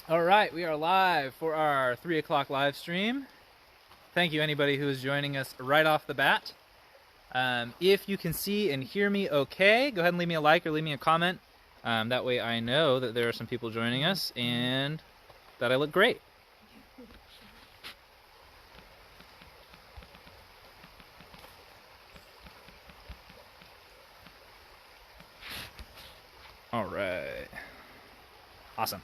All right, we are live for our 3 o'clock live stream. Thank you, anybody who is joining us right off the bat. If you can see and hear me okay, go ahead and leave me a like or leave me a comment. That way I know that there are some people joining us and that I look great. All right. Awesome.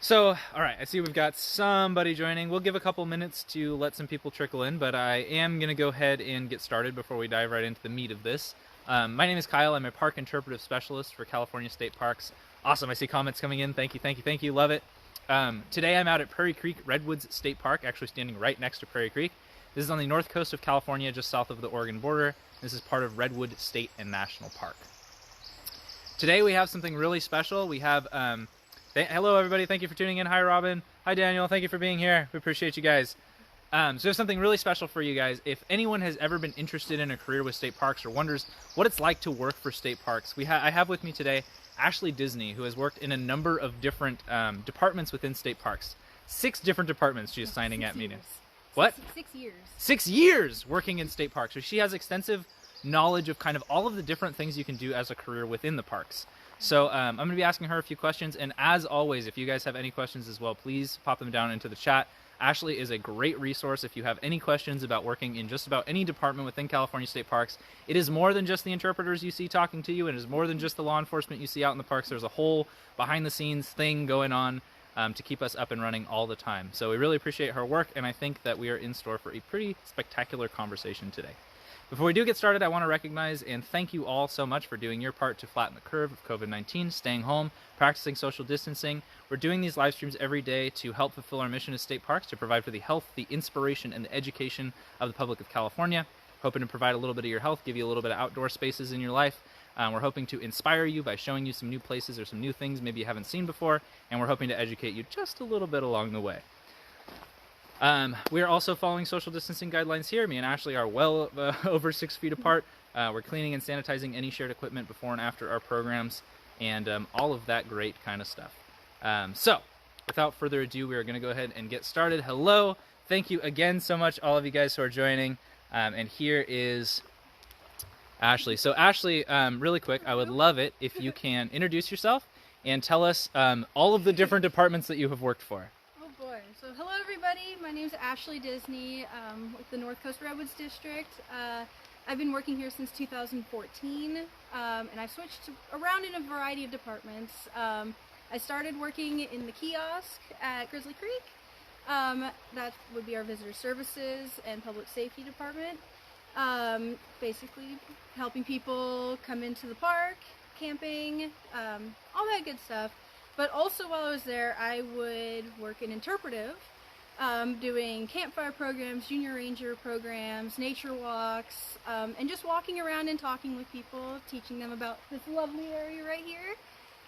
So, all right, I see we've got somebody joining. We'll give a couple minutes to let some people trickle in, but I am going to go ahead and get started before we dive right into the meat of this. My name is Kyle. I'm a park interpretive specialist for California State Parks. Awesome. I see comments coming in. Thank you. Love it. Today I'm out at Prairie Creek Redwoods State Park, actually standing right next to Prairie Creek. This is on the north coast of California, just south of the Oregon border. This is part of Redwood State and National Park. Today we have something really special. We have... hello, everybody. Thank you for tuning in. Hi, Robin. Hi, Daniel. Thank you for being here. We appreciate you guys. So there's something really special for you guys. If anyone has ever been interested in a career with state parks or wonders what it's like to work for state parks, I have with me today Ashley Disney, who has worked in a number of different departments within state parks. 6 different departments she's signing at me. What? 6 years. 6 years working in state parks. So she has extensive knowledge of kind of all of the different things you can do as a career within the parks. So I'm going to be asking her a few questions, and as always, if you guys have any questions as well, please pop them down into the chat. Ashley is a great resource if you have any questions about working in just about any department within California State Parks. It is more than just the interpreters you see talking to you, and it is more than just the law enforcement you see out in the parks. There's a whole behind-the-scenes thing going on to keep us up and running all the time. So we really appreciate her work, and I think that we are in store for a pretty spectacular conversation today. Before we do get started, I want to recognize and thank you all so much for doing your part to flatten the curve of COVID-19, staying home, practicing social distancing. We're doing these live streams every day to help fulfill our mission as state parks, to provide for the health, the inspiration, and the education of the public of California. Hoping to provide a little bit of your health, give you a little bit of outdoor spaces in your life. We're hoping to inspire you by showing you some new places or some new things maybe you haven't seen before, and we're hoping to educate you just a little bit along the way. We are also following social distancing guidelines here. Me and Ashley are well over 6 feet apart. We're cleaning and sanitizing any shared equipment before and after our programs, and all of that great kind of stuff. So, without further ado, we are going to go ahead and get started. Hello. Thank you again so much, all of you guys who are joining. And here is Ashley. So, Ashley, really quick, I would love it if you can introduce yourself and tell us all of the different departments that you have worked for. So hello everybody, my name is Ashley Disney with the North Coast Redwoods District. I've been working here since 2014 and I've switched around in a variety of departments. I started working in the kiosk at Grizzly Creek. That would be our visitor services and public safety department. Basically helping people come into the park, camping, all that good stuff. But also while I was there, I would work in interpretive, doing campfire programs, junior ranger programs, nature walks, and just walking around and talking with people, teaching them about this lovely area right here,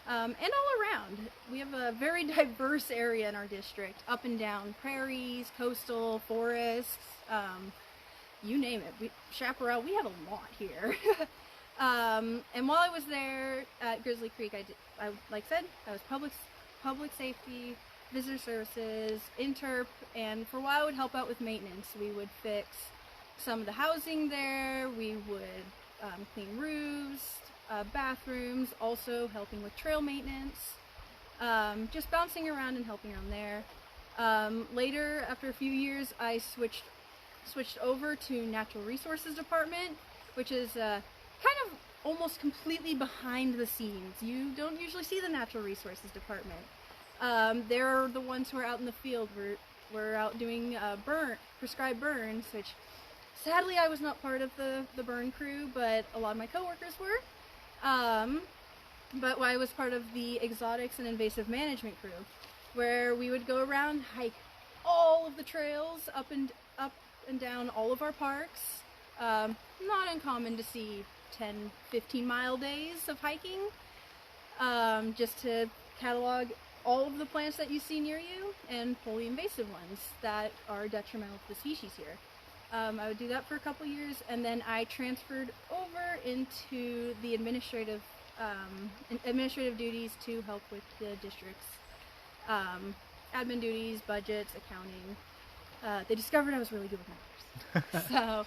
and all around. We have a very diverse area in our district, up and down prairies, coastal, forests, you name it. Chaparral, we have a lot here. And while I was there at Grizzly Creek, like I said, I was public safety, visitor services, interp, and for a while I would help out with maintenance. We would fix some of the housing there, we would clean roofs, bathrooms, also helping with trail maintenance, just bouncing around and helping around there. Later, after a few years, I switched over to Natural Resources Department, which is kind of almost completely behind the scenes. You don't usually see the Natural Resources Department. They're the ones who are out in the field. We're out doing prescribed burns, which sadly I was not part of the burn crew, but a lot of my coworkers were. But I was part of the exotics and invasive management crew, where we would go around, hike all of the trails up and down all of our parks. Not uncommon to see 10, 15 mile days of hiking, just to catalog all of the plants that you see near you and pull the invasive ones that are detrimental to the species here. I would do that for a couple years, and then I transferred over into the administrative administrative duties to help with the district's admin duties, budgets, accounting. They discovered I was really good with numbers. So,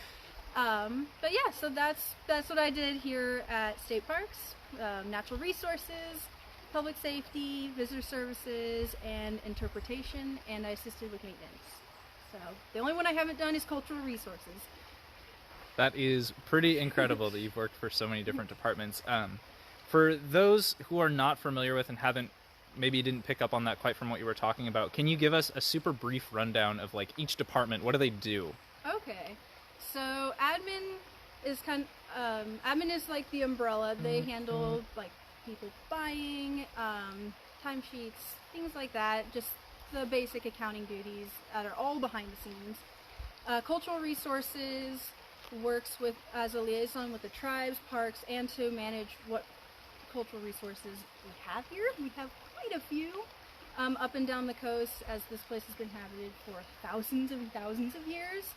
but yeah, so that's what I did here at state parks, natural resources, public safety, visitor services, and interpretation, and I assisted with maintenance. So the only one I haven't done is cultural resources. That is pretty incredible that you've worked for so many different departments. For those who are not familiar with and maybe didn't pick up on that quite from what you were talking about, can you give us a super brief rundown of like each department? What do they do? Okay, so admin is admin is like the umbrella. They handle like people buying, timesheets, things like that. Just the basic accounting duties that are all behind the scenes. Cultural resources works with as a liaison with the tribes, parks, and to manage what cultural resources we have here. We have quite a few up and down the coast, as this place has been inhabited for thousands and thousands of years.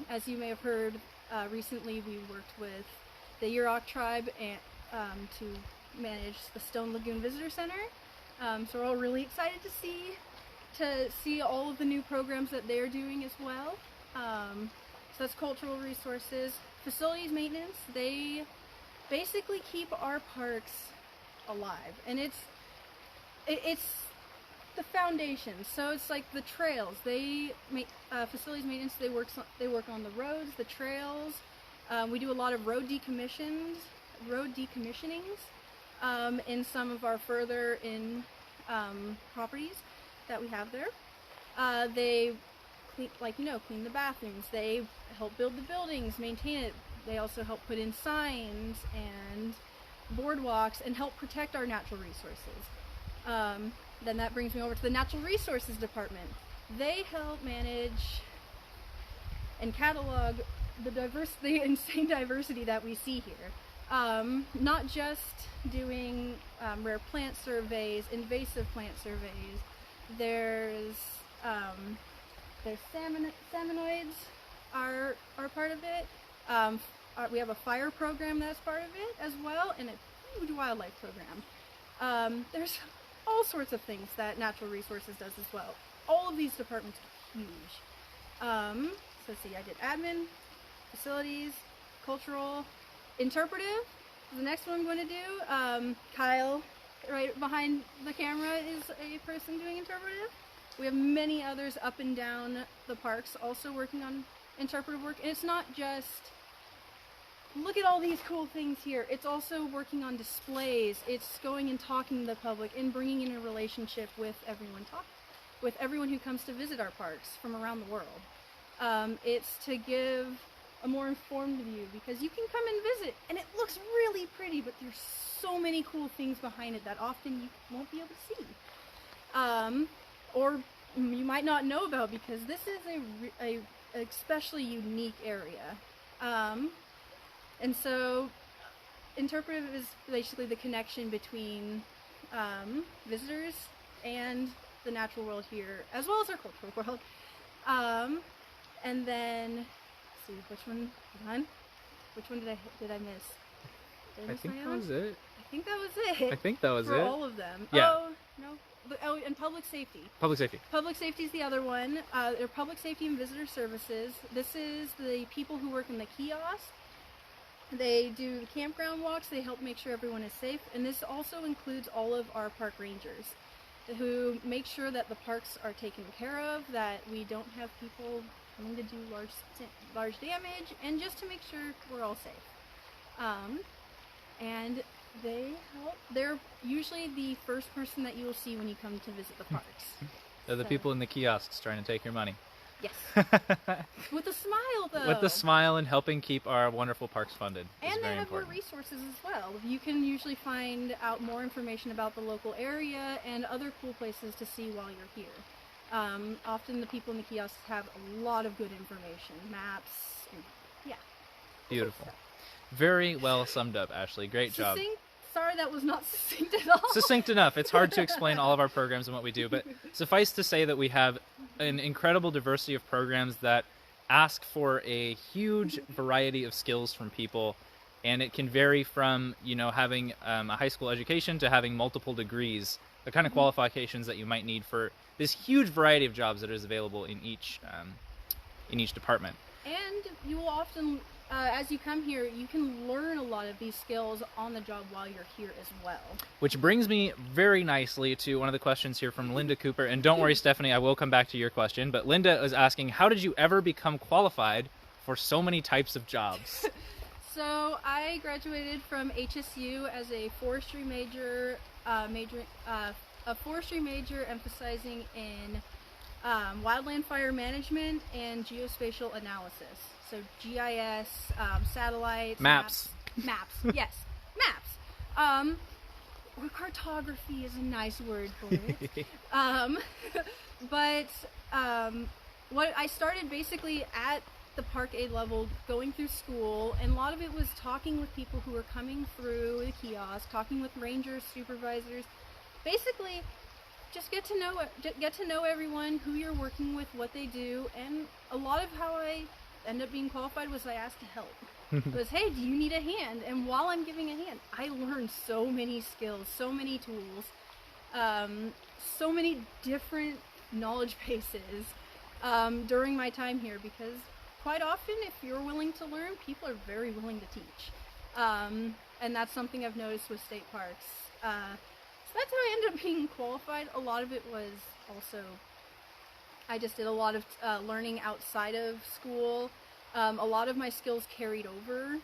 As you may have heard, recently we worked with the Yurok tribe and to manage the Stone Lagoon Visitor Center. So we're all really excited to see all of the new programs that they're doing as well. So that's cultural resources. Facilities maintenance, they basically keep our parks alive, and it's the foundation. So it's like the trails. They make facilities maintenance. They work on the roads, the trails. We do a lot of road decommissionings in some of our further in properties that we have there. They clean the bathrooms. They help build the buildings, maintain it. They also help put in signs and boardwalks and help protect our natural resources. Then that brings me over to the Natural Resources Department. They help manage and catalog the insane diversity that we see here. Not just doing rare plant surveys, invasive plant surveys. There's salmonoids are part of it. We have a fire program that's part of it as well, and a huge wildlife program. There's all sorts of things that Natural Resources does as well. All of these departments are huge. So let's see, I did admin, facilities, cultural, interpretive. The next one I'm going to do, Kyle, right behind the camera, is a person doing interpretive. We have many others up and down the parks also working on interpretive work. And it's not just, look at all these cool things here. It's also working on displays. It's going and talking to the public and bringing in a relationship with everyone who comes to visit our parks from around the world. It's to give a more informed view, because you can come and visit and it looks really pretty, but there's so many cool things behind it that often you won't be able to see. Or you might not know about, because this is a especially unique area. And so interpretive is basically the connection between visitors and the natural world here, as well as our cultural world. And then, let's see, which one did I miss? I think that was it. I think that was it. I think that was for it. all of them. Yeah. Oh, no. Oh, and public safety. Public safety. Public safety is the other one. They're public safety and visitor services. This is the people who work in the kiosk. They do the campground walks. They help make sure everyone is safe. And this also includes all of our park rangers, who make sure that the parks are taken care of, that we don't have people coming to do large damage, and just to make sure we're all safe. And they help. They're usually the first person that you will see when you come to visit the parks. They're the people in the kiosks trying to take your money. Yes. With a smile, though. With the smile and helping keep our wonderful parks funded. And they have more resources as well. You can usually find out more information about the local area and other cool places to see while you're here. Often the people in the kiosks have a lot of good information, maps, and yeah. Beautiful. Very well summed up, Ashley. Great job. Sorry, that was not succinct at all. Succinct enough. It's hard to explain all of our programs and what we do, but suffice to say that we have an incredible diversity of programs that ask for a huge variety of skills from people And it can vary from, you know, having a high school education to having multiple degrees, the kind of qualifications that you might need for this huge variety of jobs that is available in each department. And you will often, as you come here, you can learn a lot of these skills on the job while you're here as well. Which brings me very nicely to one of the questions here from Linda Cooper. And don't worry, Stephanie, I will come back to your question. But Linda is asking, how did you ever become qualified for so many types of jobs? So I graduated from HSU as a forestry major, a forestry major emphasizing in wildland fire management and geospatial analysis. So GIS, satellites, Maps. Yes, maps. Or cartography is a nice word for it. What I started basically at the Park A level, going through school, and a lot of it was talking with people who were coming through the kiosk, talking with rangers, supervisors. Basically, just get to know everyone, who you're working with, what they do, and a lot of how I end up being qualified was I asked to help. It was, hey, do you need a hand? And while I'm giving a hand, I learned so many skills, so many tools, so many different knowledge bases during my time here, because quite often, if you're willing to learn, people are very willing to teach. And that's something I've noticed with state parks. So that's how I ended up being qualified. A lot of it was also, I just did a lot of learning outside of school. A lot of my skills carried over.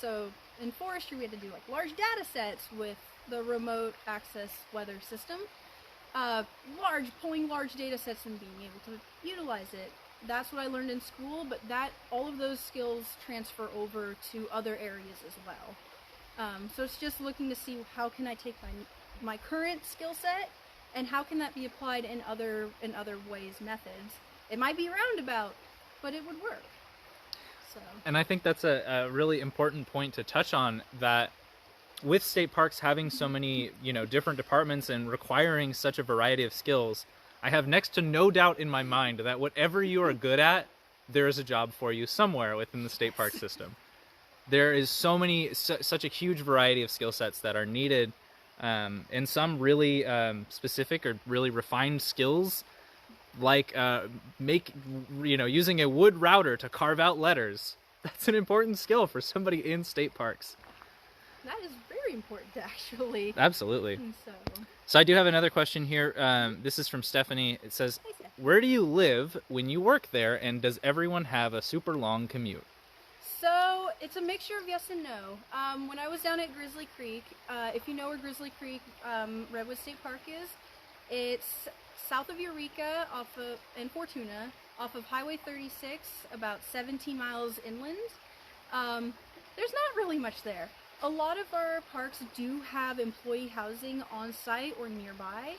So in forestry, we had to do like large data sets with the remote access weather system. Pulling large data sets and being able to utilize it. That's what I learned in school, but all of those skills transfer over to other areas as well. So it's just looking to see how can I take my current skill set and how can that be applied in other ways, methods. It might be roundabout, but it would work. So. And I think that's a really important point to touch on, that with state parks having so many, you know, different departments and requiring such a variety of skills, I have next to no doubt in my mind that whatever you are good at, there is a job for you somewhere within the state park system. There is such a huge variety of skill sets that are needed, and some really specific or really refined skills, like using a wood router to carve out letters. That's an important skill for somebody in state parks. That is very important, actually. Absolutely. So I do have another question here. This is from Stephanie. It says, where do you live when you work there, and does everyone have a super long commute? So it's a mixture of yes and no. When I was down at Grizzly Creek, if you know where Grizzly Creek Redwood State Park is, it's south of Eureka and Fortuna, off of Highway 36, about 17 miles inland. There's not really much there. A lot of our parks do have employee housing on site or nearby.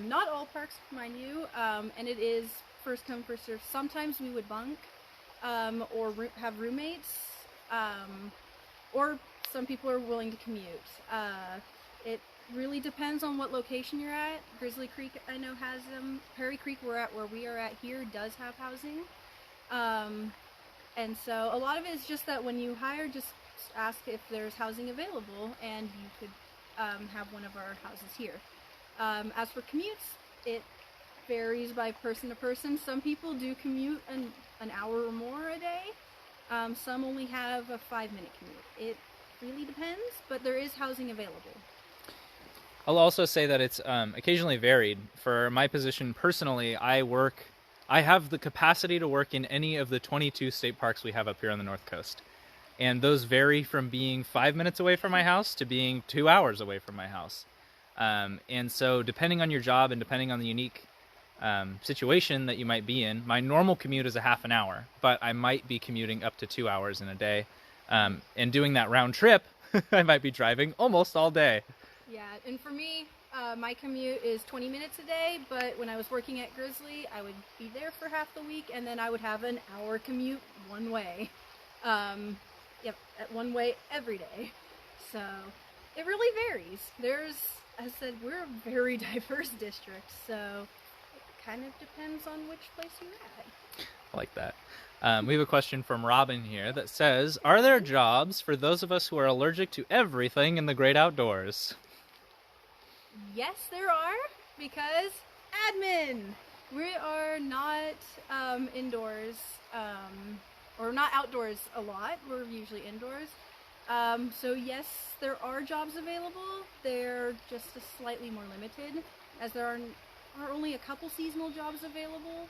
Not all parks, mind you, and it is first come, first serve. Sometimes we would bunk or have roommates, or some people are willing to commute. It really depends on what location you're at. Grizzly Creek, I know, has them. Perry Creek, where we are at here, does have housing. And so a lot of it is just that when you hire, just ask if there's housing available, and you could have one of our houses here. As for commutes, it varies by person to person. Some people do commute an hour or more a day. Some only have a 5-minute commute. It really depends, but there is housing available. I'll also say that it's occasionally varied. For my position personally, I have the capacity to work in any of the 22 state parks we have up here on the North Coast. And those vary from being 5 minutes away from my house to being 2 hours away from my house. And so depending on your job and depending on the unique situation that you might be in, my normal commute is a half an hour, but I might be commuting up to 2 hours in a day. And doing that round trip, I might be driving almost all day. Yeah, and for me, my commute is 20 minutes a day, but when I was working at Grizzly, I would be there for half the week, and then I would have an hour commute one way. One way every day. So it really varies. As I said, we're a very diverse district, so it kind of depends on which place you're at. I like that. We have a question from Robin here that says, are there jobs for those of us who are allergic to everything in the great outdoors? Yes, there are, because admin. We are not indoors, or not outdoors a lot. We're usually indoors. So yes, there are jobs available. They're just slightly more limited, as there are only a couple seasonal jobs available.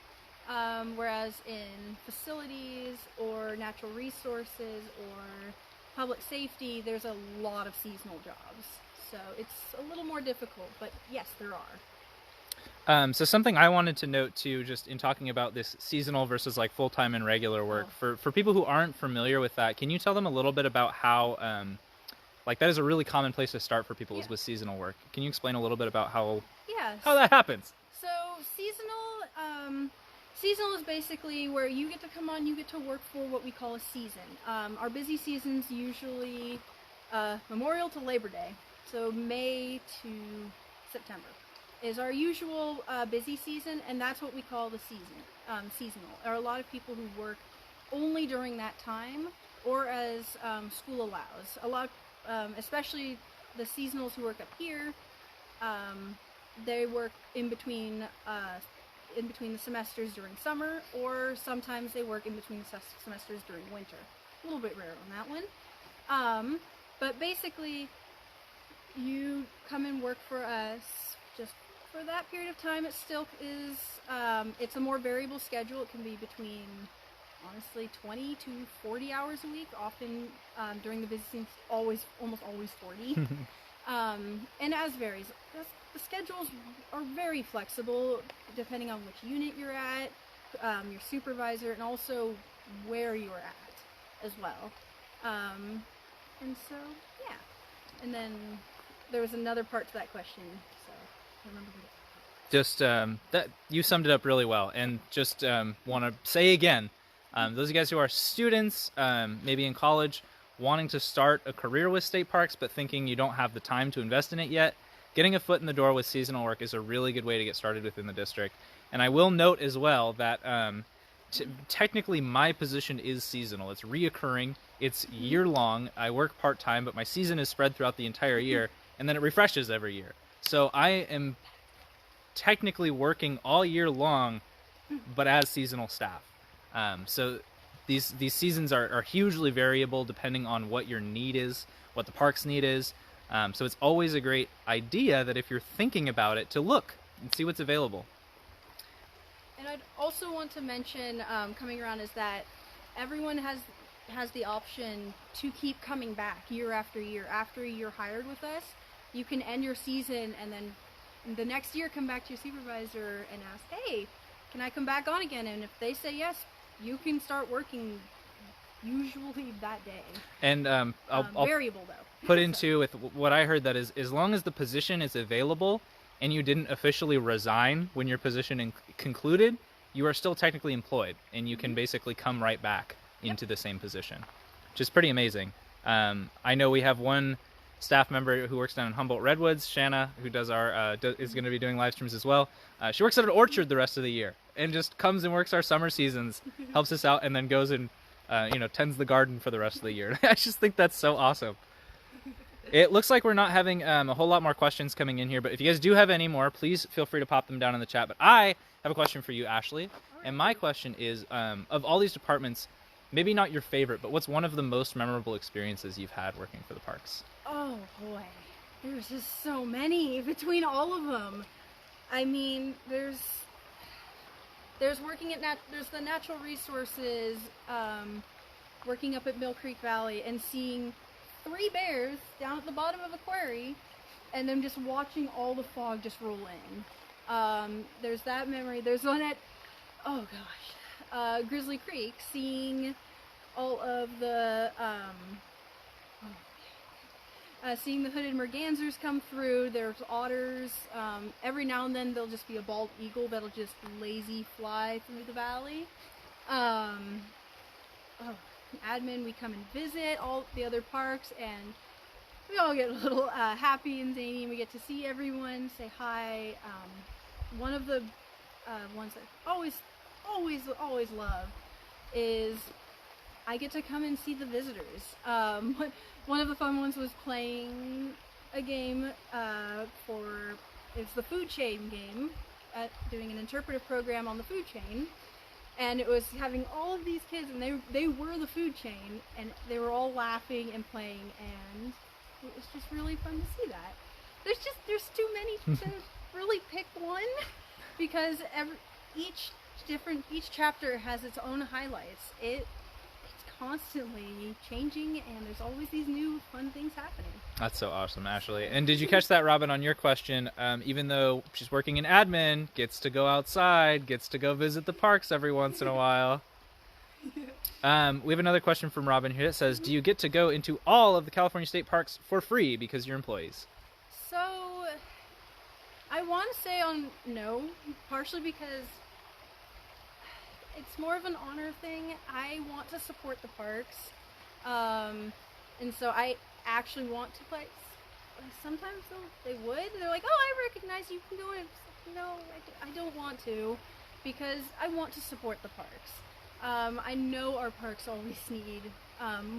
Whereas in facilities or natural resources or public safety, there's a lot of seasonal jobs. So it's a little more difficult, but yes, there are. So something I wanted to note too, just in talking about this seasonal versus like full-time and regular work, for people who aren't familiar with that, can you tell them a little bit about how, like that is a really common place to start for people is with seasonal work. Can you explain a little bit about how that happens? So seasonal is basically where you get to come on, you get to work for what we call a season. Our busy season's usually Memorial to Labor Day. So May to September is our usual busy season, and that's what we call the seasonal. There are a lot of people who work only during that time, or as school allows. A lot, especially the seasonals who work up here, they work in between the semesters during summer, or sometimes they work in between the semesters during winter. A little bit rare on that one. But basically, you come and work for us just for that period of time. It still is, it's a more variable schedule. It can be between, honestly, 20 to 40 hours a week. Often during the busy season, almost always 40. And as varies. The schedules are very flexible depending on which unit you're at, your supervisor, and also where you're at as well. And so, yeah. And then there was another part to that question, so I remember what it was. Just that you summed it up really well, and just want to say again, those of you guys who are students, maybe in college, wanting to start a career with state parks, but thinking you don't have the time to invest in it yet, getting a foot in the door with seasonal work is a really good way to get started within the district. And I will note as well that technically my position is seasonal. It's reoccurring. It's year-long. I work part-time, but my season is spread throughout the entire year, and then it refreshes every year. So I am technically working all year long, but as seasonal staff. So these seasons are hugely variable depending on what your need is, what the park's need is. So it's always a great idea that if you're thinking about it, to look and see what's available. And I'd also want to mention, coming around, is that everyone has the option to keep coming back year after year. After you're hired with us, you can end your season and then the next year come back to your supervisor and ask, hey, can I come back on again? And if they say yes, you can start working usually that day. And I'll variable though. Put into with what I heard, that is, as long as the position is available and you didn't officially resign when your position concluded, you are still technically employed, and you can basically come right back into the same position, which is pretty amazing. I know we have one staff member who works down in Humboldt Redwoods, Shanna, who does our is going to be doing live streams as well. She works at an orchard the rest of the year and just comes and works our summer seasons, helps us out, and then goes and tends the garden for the rest of the year. I just think that's so awesome. It looks like we're not having a whole lot more questions coming in here, but if you guys do have any more, please feel free to pop them down in the chat. But I have a question for you, Ashley, and my question is, of all these departments, maybe not your favorite, but what's one of the most memorable experiences you've had working for the parks? Oh boy, there's just so many between all of them. I mean, there's working at there's the natural resources, working up at Mill Creek Valley and seeing 3 bears down at the bottom of a quarry, and them just watching all the fog just roll in. There's that memory. There's one at, Grizzly Creek, seeing all of the seeing the hooded mergansers come through. There's otters. Every now and then there'll just be a bald eagle that'll just lazy fly through the valley. Admin, we come and visit all the other parks, and we all get a little happy and zany, and we get to see everyone, say hi. One of the ones that always love is I get to come and see the visitors. One of the fun ones was playing a game it's the food chain game, doing an interpretive program on the food chain, and it was having all of these kids, and they were the food chain, and they were all laughing and playing, and it was just really fun to see that. There's too many to really pick one, because each chapter has its own highlights. It's constantly changing, and there's always these new fun things happening. That's so awesome, Ashley. And did you catch that, Robin, on your question? Even though she's working in admin, gets to go outside, gets to go visit the parks every once in a while. We have another question from Robin here that says, do you get to go into all of the California state parks for free because you're employees? So, I want to say no, partially because it's more of an honor thing. I want to support the parks, and so I actually want to play. Sometimes they would. They're like, "Oh, I recognize you can go in." No, I don't want to, because I want to support the parks. I know our parks always need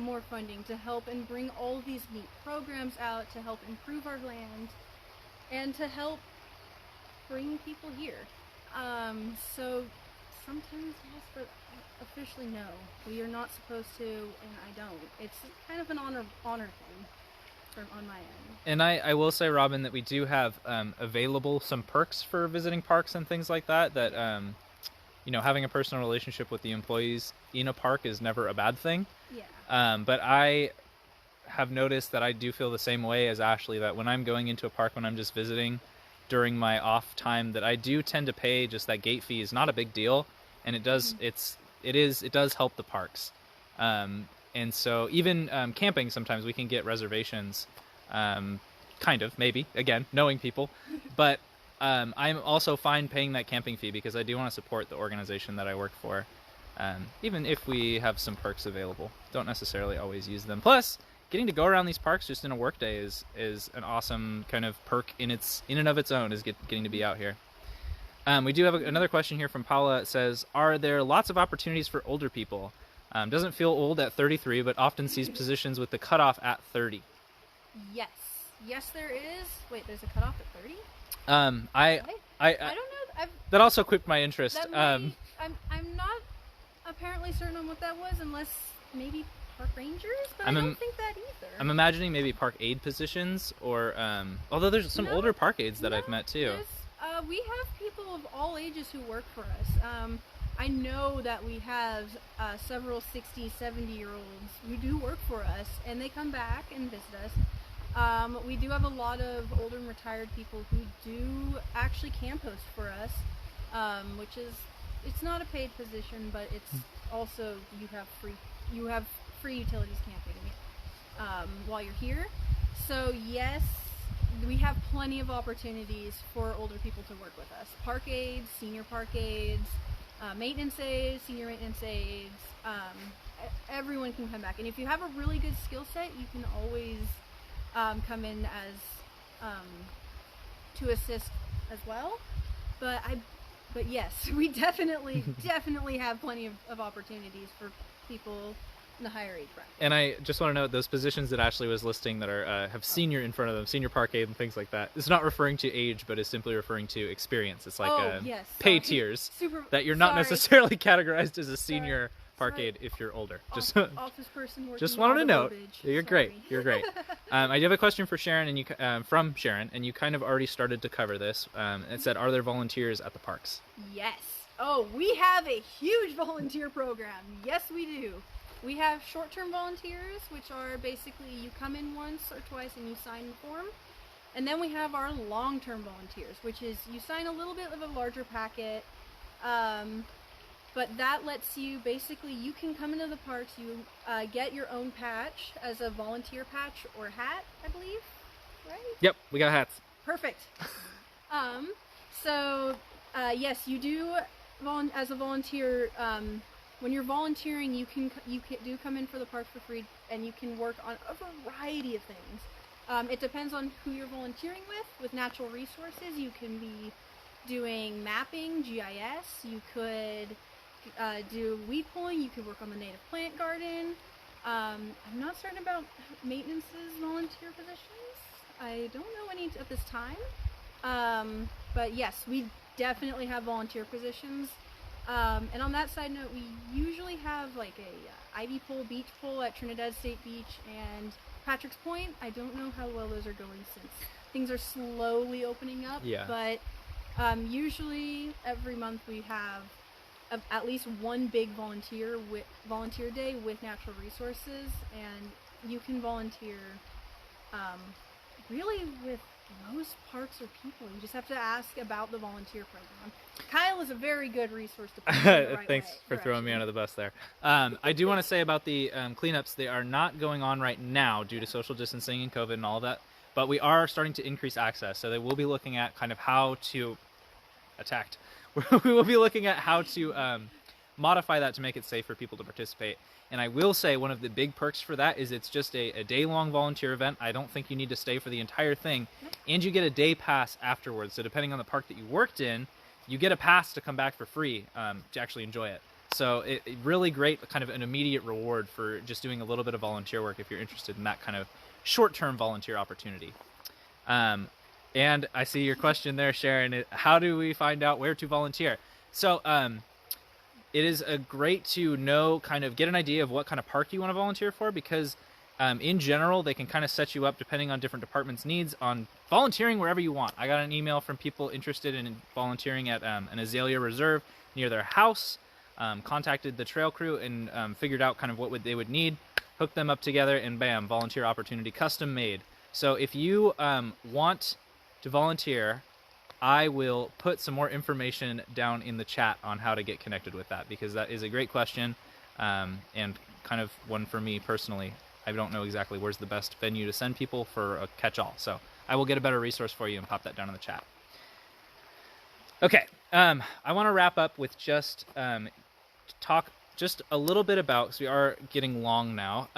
more funding to help and bring all these neat programs out to help improve our land and to help bring people here. So sometimes yes, but officially no. We are not supposed to, and I don't. It's kind of an honor thing on my end. And I will say, Robin, that we do have available some perks for visiting parks and things like that. That having a personal relationship with the employees in a park is never a bad thing. Yeah. But I have noticed that I do feel the same way as Ashley, that when I'm going into a park, when I'm just visiting during my off time, that I do tend to pay just that gate fee is not a big deal, and it does it does help the parks. And so even camping, sometimes we can get reservations, kind of, maybe, again, knowing people, but I'm also fine paying that camping fee because I do want to support the organization that I work for, even if we have some perks available. Don't necessarily always use them. Plus, getting to go around these parks just in a work day is an awesome kind of perk in and of its own, is getting to be out here. We do have another question here from Paula. It says, are there lots of opportunities for older people? Doesn't feel old at 33, but often sees positions with the cutoff at 30. Yes. Yes, there is. Wait, there's a cutoff at 30? I don't know. That also quipped my interest. I'm not apparently certain on what that was, unless maybe park rangers, but I don't think that either. I'm imagining maybe park aide positions, or although there's some older park aides that I've met too. We have people of all ages who work for us. I know that we have several 60, 70-year-olds who do work for us, and they come back and visit us. We do have a lot of older and retired people who do actually camp host for us, which is, it's not a paid position, but it's also, you have free utilities camping while you're here. So yes, we have plenty of opportunities for older people to work with us. Park aides, senior park aides, maintenance aides, senior maintenance aides, everyone can come back. And if you have a really good skill set, you can always come in as to assist as well. But yes, we definitely have plenty of opportunities for people in the higher age bracket. And I just want to note, those positions that Ashley was listing that are have senior in front of them, senior park aide and things like that, it's not referring to age, but is simply referring to experience. It's like pay tiers that you're not necessarily categorized as a senior park aide if you're older. Office person working. Just wanted to note. You're great. Great. I do have a question for Sharon, and you from Sharon, and you kind of already started to cover this. It said, "Are there volunteers at the parks?" Yes. Oh, we have a huge volunteer program. Yes, we do. We have short-term volunteers, which are basically you come in once or twice and you sign the form. And then we have our long-term volunteers, which is you sign a little bit of a larger packet, but that lets you, basically, you can come into the parks, you get your own patch as a volunteer patch or hat, I believe, right? Yep, we got hats. Perfect. Yes, you do, as a volunteer, when you're volunteering, you do come in for the park for free, and you can work on a variety of things. It depends on who you're volunteering with. With natural resources, you can be doing mapping, GIS. You could do weed pulling. You could work on the native plant garden. I'm not certain about maintenance's volunteer positions. I don't know any at this time. But yes, we definitely have volunteer positions. And on that side note, we usually have like a ivy pole, beach pole at Trinidad State Beach and Patrick's Point. I don't know how well those are going since things are slowly opening up. Yeah. But usually every month we have at least one big volunteer day with natural resources, and you can volunteer really with most parks or people. You just have to ask about the volunteer program. Kyle is a very good resource to put in the right Thanks way, for throwing me under the bus there. I do want to say about the cleanups, they are not going on right now due to social distancing and COVID and all of that, but we are starting to increase access. So they will be looking at kind of how to we will be looking at how to modify that to make it safe for people to participate. And I will say one of the big perks for that is it's just a day-long volunteer event. I don't think you need to stay for the entire thing. And you get a day pass afterwards. So depending on the park that you worked in, you get a pass to come back for free to actually enjoy it. So it really great, kind of an immediate reward for just doing a little bit of volunteer work if you're interested in that kind of short-term volunteer opportunity. And I see your question there, Sharon. How do we find out where to volunteer? So it is great to know, kind of get an idea of what kind of park you want to volunteer for, because in general, they can kind of set you up depending on different departments' needs on volunteering wherever you want. I got an email from people interested in volunteering at an azalea reserve near their house, contacted the trail crew and figured out kind of what they would need, hooked them up together, and bam, volunteer opportunity, custom made. So if you want to volunteer, I will put some more information down in the chat on how to get connected with that, because that is a great question and kind of one for me personally. I don't know exactly where's the best venue to send people for a catch-all, so I will get a better resource for you and pop that down in the chat. Okay, I want to wrap up with just talk just a little bit about, because we are getting long now.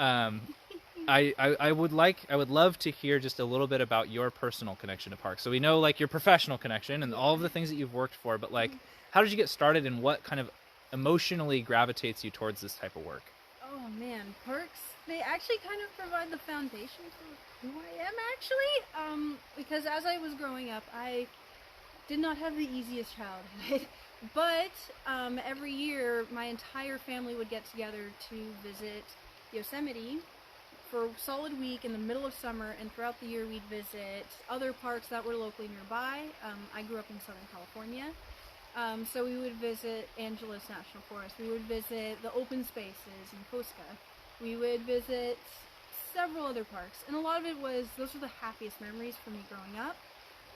I would love to hear just a little bit about your personal connection to parks. So we know like your professional connection and all of the things that you've worked for, but like, how did you get started and what kind of emotionally gravitates you towards this type of work? Oh man, parks, they actually kind of provide the foundation for who I am actually. Because as I was growing up, I did not have the easiest childhood. But every year, my entire family would get together to visit Yosemite for a solid week in the middle of summer, and throughout the year we'd visit other parks that were locally nearby. I grew up in Southern California, so we would visit Angeles National Forest, we would visit the open spaces in Cosca, we would visit several other parks, and a lot of it was, those were the happiest memories for me growing up.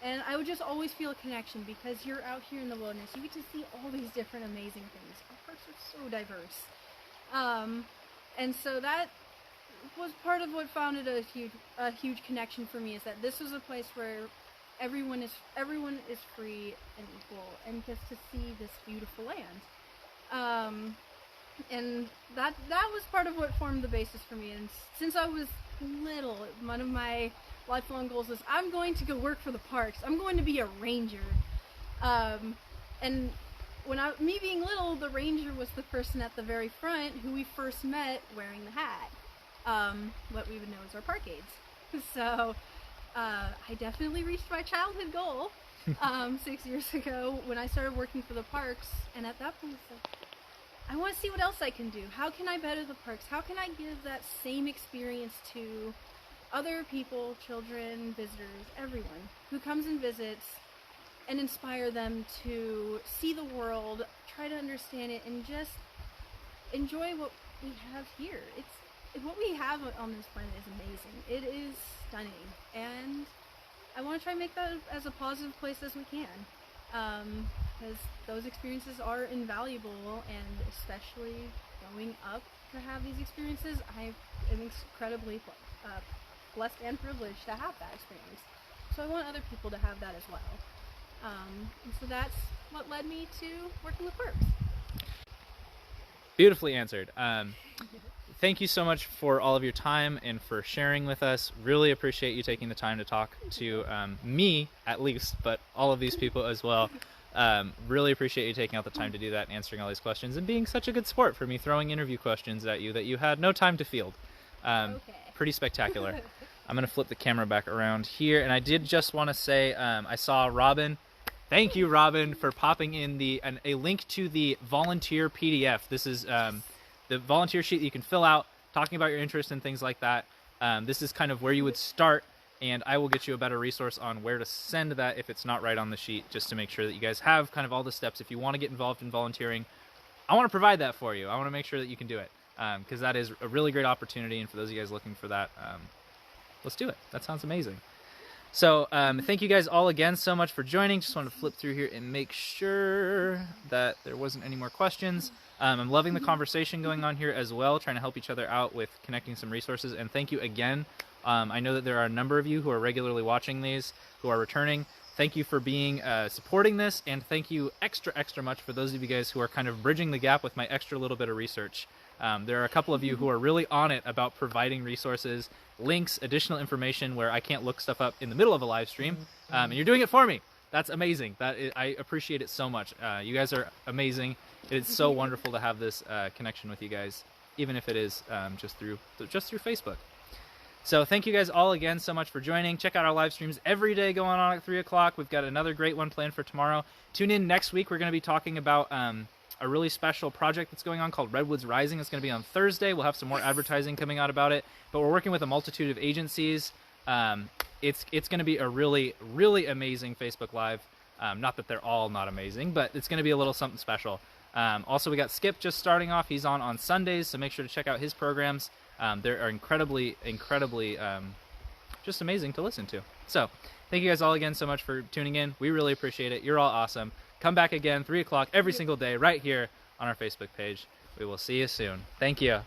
And I would just always feel a connection because you're out here in the wilderness, you get to see all these different amazing things. Our parks are so diverse. And so that was part of what founded a huge connection for me, is that this was a place where everyone is free and equal and gets to see this beautiful land. And that was part of what formed the basis for me. And since I was little, one of my lifelong goals is I'm going to go work for the parks. I'm going to be a ranger. And me being little, the ranger was the person at the very front who we first met wearing the hat. What we would know as our park aides. So I definitely reached my childhood goal 6 years ago when I started working for the parks, and at that point I was like, I want to see what else I can do. How can I better the parks? How can I give that same experience to other people, children, visitors, everyone who comes and visits, and inspire them to see the world, try to understand it, and just enjoy what we have here. What we have on this planet is amazing. It is stunning, and I want to try and make that as a positive place as we can, because those experiences are invaluable, and especially growing up to have these experiences, I am incredibly blessed and privileged to have that experience. So I want other people to have that as well. And so that's what led me to working with parks. Beautifully answered. Thank you so much for all of your time and for sharing with us. Really appreciate you taking the time to talk to me, at least, but all of these people as well. Really appreciate you taking out the time to do that and answering all these questions and being such a good sport for me throwing interview questions at you that you had no time to field. Okay. Pretty spectacular. I'm going to flip the camera back around here, and I did just want to say I saw Robin. Thank you, Robin, for popping in a link to the volunteer PDF. This is the volunteer sheet that you can fill out, talking about your interest and things like that. This is kind of where you would start, and I will get you a better resource on where to send that if it's not right on the sheet, just to make sure that you guys have kind of all the steps. If you want to get involved in volunteering, I want to provide that for you. I want to make sure that you can do it, because that is a really great opportunity, and for those of you guys looking for that, let's do it. That sounds amazing. So thank you guys all again so much for joining. Just wanted to flip through here and make sure that there wasn't any more questions. I'm loving the conversation going on here as well, trying to help each other out with connecting some resources. And thank you again. I know that there are a number of you who are regularly watching these, who are returning. Thank you for being supporting this, and thank you extra much for those of you guys who are kind of bridging the gap with my extra little bit of research. There are a couple of you who are really on it about providing resources, links, additional information where I can't look stuff up in the middle of a live stream, and you're doing it for me. That's amazing. I appreciate it so much. You guys are amazing. It's so wonderful to have this connection with you guys, even if it is just through Facebook. So thank you guys all again so much for joining. Check out our live streams every day going on at 3 o'clock. We've got another great one planned for tomorrow. Tune in next week. We're going to be talking about a really special project that's going on called Redwoods Rising. It's going to be on Thursday. We'll have some more advertising coming out about it. But we're working with a multitude of agencies. It's going to be a really amazing Facebook Live. Not that they're all not amazing, but it's going to be a little something special. Also, we got Skip just starting off. He's on Sundays, so make sure to check out his programs. They are incredibly just amazing to listen to. So thank you guys all again so much for tuning in. We really appreciate it. You're all awesome. Come back again 3 o'clock every single day right here on our Facebook page. We will see you soon. Thank you.